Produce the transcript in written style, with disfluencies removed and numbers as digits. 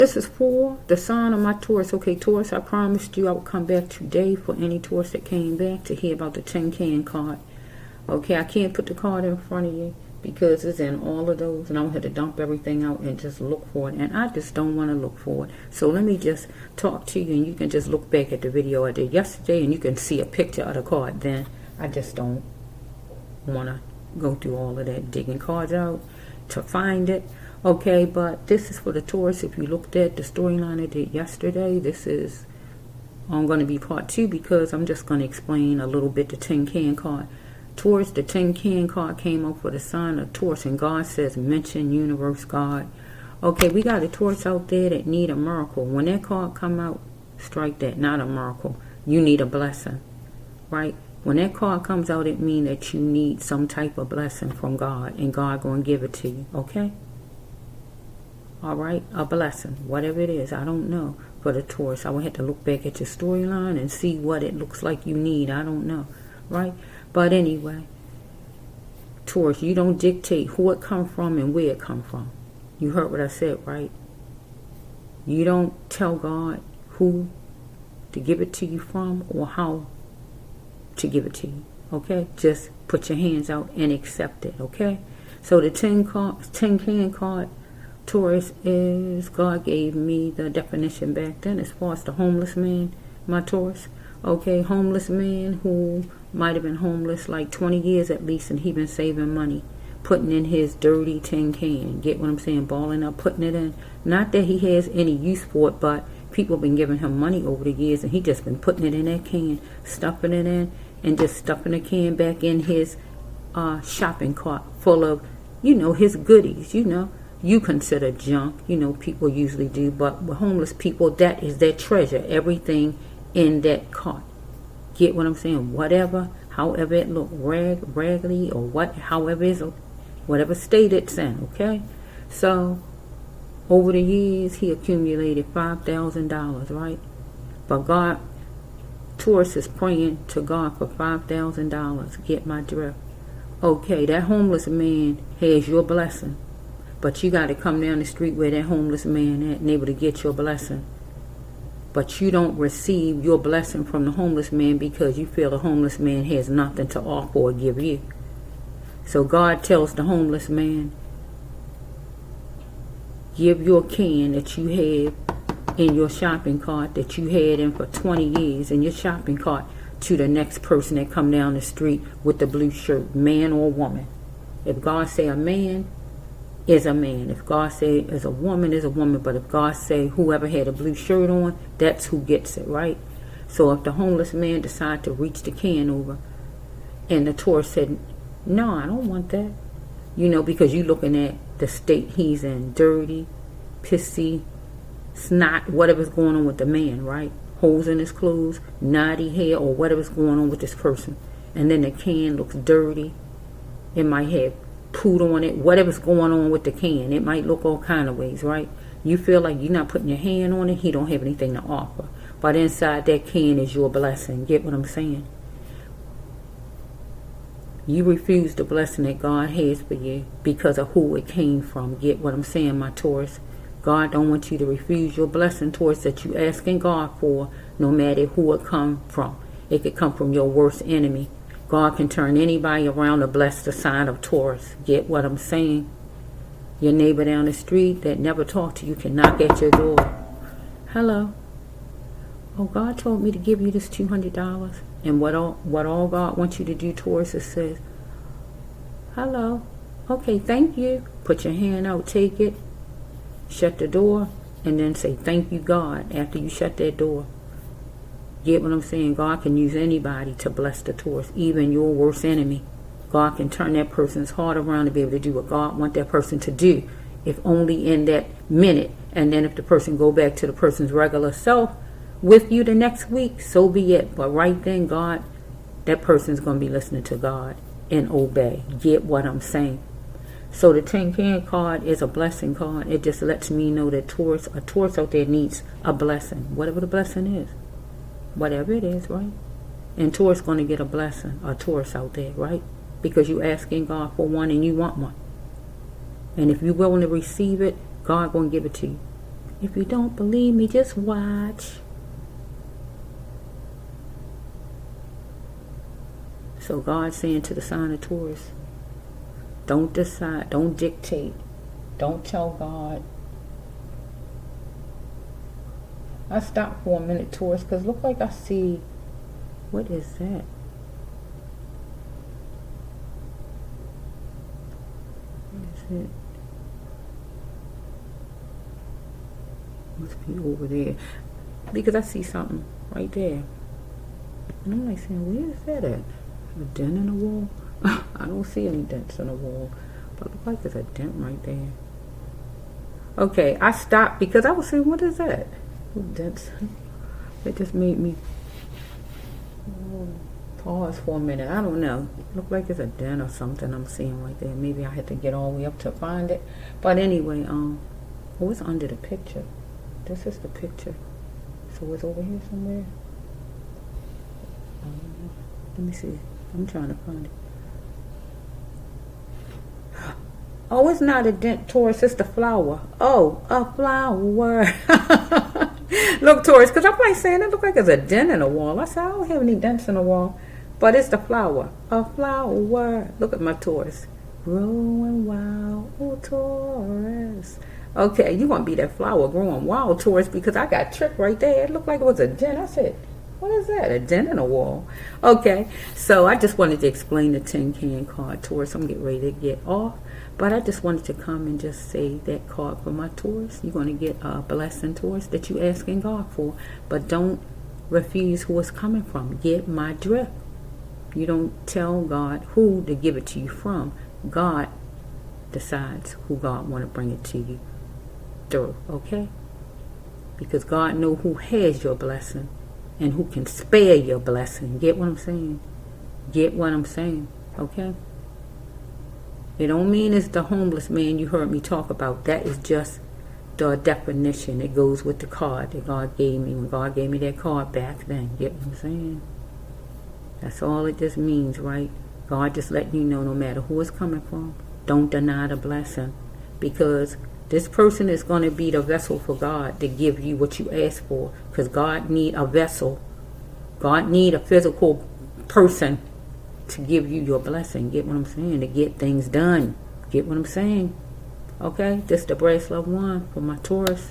This is for the sign of my Taurus. Okay, Taurus, I promised you I would come back today for any Taurus that came back to hear about the tin can card. Okay, I can't put the card in front of you because it's in all of those, and I had to dump everything out and just look for it, and I just don't want to look for it. So let me just talk to you, and you can just look back at the video I did yesterday, and you can see a picture of the card. Then I just don't want to go through all of that digging cards out to find it. Okay, but this is for the Taurus. If you looked at the storyline I did yesterday, this is going to be part 2 because I'm just going to explain a little bit the tin can card. Taurus, the tin can card came up for the sign of Taurus, and God says, mention universe, God. Okay, we got a Taurus out there that need a miracle. When that card come out, strike that, not a miracle. You need a blessing, right? When that card comes out, it means that you need some type of blessing from God, and God going to give it to you, okay? All right, a blessing, whatever it is, I don't know. For the Taurus, I will have to look back at your storyline and see what it looks like you need. I don't know, right? But anyway, Taurus, you don't dictate who it come from and where it come from. You heard what I said, right? You don't tell God who to give it to you from or how to give it to you, okay? Just put your hands out and accept it, okay? So the tin can card, Taurus, is God gave me the definition back then as far as the homeless man, my Taurus. Okay, homeless man who might have been homeless like 20 years at least, and he been saving money, putting in his dirty tin can. Get what I'm saying? Balling up, putting it in. Not that he has any use for it, but people been giving him money over the years, and he just been putting it in that can, stuffing it in, and just stuffing the can back in his shopping cart full of, his goodies, You consider junk, people usually do, but with homeless people, that is their treasure, everything in that cart. Get what I'm saying? Whatever, however it look, raggedy, or whatever state it's in, okay? So, over the years, he accumulated $5,000, right? But God, Taurus is praying to God for $5,000. Get my drift? Okay, that homeless man has your blessing. But you got to come down the street where that homeless man at and able to get your blessing. But you don't receive your blessing from the homeless man because you feel the homeless man has nothing to offer or give you. So God tells the homeless man, give your can that you have in your shopping cart that you had in for 20 years in your shopping cart to the next person that come down the street with the blue shirt, man or woman. If God say a man, is a man. If God say is a woman, is a woman. But if God say whoever had a blue shirt on, that's who gets it, right? So if the homeless man decide to reach the can over, and the Taurus said, no, I don't want that. Because you looking at the state he's in, dirty, pissy, snot, whatever's going on with the man, right? Holes in his clothes, knotty hair, or whatever's going on with this person. And then the can looks dirty. It might have poot on it, whatever's going on with the can. It might look all kind of ways, right? You feel like you're not putting your hand on it, he don't have anything to offer. But inside that can is your blessing. Get what I'm saying? You refuse the blessing that God has for you because of who it came from. Get what I'm saying, my Taurus? God don't want you to refuse your blessing, Taurus, that you asking God for, no matter who it come from. It could come from your worst enemy. God can turn anybody around to bless the sign of Taurus. Get what I'm saying? Your neighbor down the street that never talked to you can knock at your door. Hello. Oh, God told me to give you this $200. And what all God wants you to do, Taurus, is says, hello. Okay, thank you. Put your hand out, take it, shut the door, and then say, thank you, God, after you shut that door. Get what I'm saying? God can use anybody to bless the Taurus, even your worst enemy. God can turn that person's heart around to be able to do what God wants that person to do, if only in that minute. And then if the person go back to the person's regular self with you the next week, so be it. But right then, God, that person's going to be listening to God and obey. Get what I'm saying? So the tin can card is a blessing card. It just lets me know that a Taurus out there needs a blessing, whatever the blessing is. Whatever it is, right? And Taurus going to get a blessing, a Taurus out there, right? Because you asking God for one and you want one. And if you're willing to receive it, God going to give it to you. If you don't believe me, just watch. So God's saying to the sign of Taurus, don't decide, don't dictate, don't tell God. I stopped for a minute, Taurus, because look like I see, what is that? What is it? Must be over there. Because I see something right there. And I'm like saying, where is that at? A dent in the wall? I don't see any dents in the wall. But it looks like there's a dent right there. Okay, I stopped because I was saying, what is that? Dents. It just made me pause for a minute. I don't know. It looked like there's a dent or something I'm seeing right there. Maybe I had to get all the way up to find it. But anyway, what's under the picture? This is the picture. So it's over here somewhere. Let me see. I'm trying to find it. Oh, it's not a dent, Taurus. It's the flower. Oh, a flower. Look, Taurus, because I'm like saying it look like there's a dent in the wall. I said, I don't have any dents in the wall. But it's the flower. A flower. Look at my Taurus. Growing wild, oh, Taurus. Okay, you want to be that flower growing wild, Taurus, because I got tricked right there. It looked like it was a dent. I said, what is that? A dent in a wall. Okay, so I just wanted to explain the tin can card, Taurus. I'm getting ready to get off. But I just wanted to come and just say that card for my Taurus. You're going to get a blessing, Taurus, that you're asking God for. But don't refuse who it's coming from. Get my drift. You don't tell God who to give it to you from. God decides who God want to bring it to you through, okay? Because God knows who has your blessing and who can spare your blessing. Get what I'm saying? Get what I'm saying, okay? It don't mean it's the homeless man you heard me talk about. That is just the definition. It goes with the card that God gave me when God gave me that card back then. Get what I'm saying? That's all it just means, right? God just letting you know no matter who it's coming from, don't deny the blessing. Because this person is going to be the vessel for God to give you what you ask for. Because God need a vessel. God need a physical person to give you your blessing. Get what I'm saying? To get things done. Get what I'm saying? Okay? This is the bracelet one for my Taurus.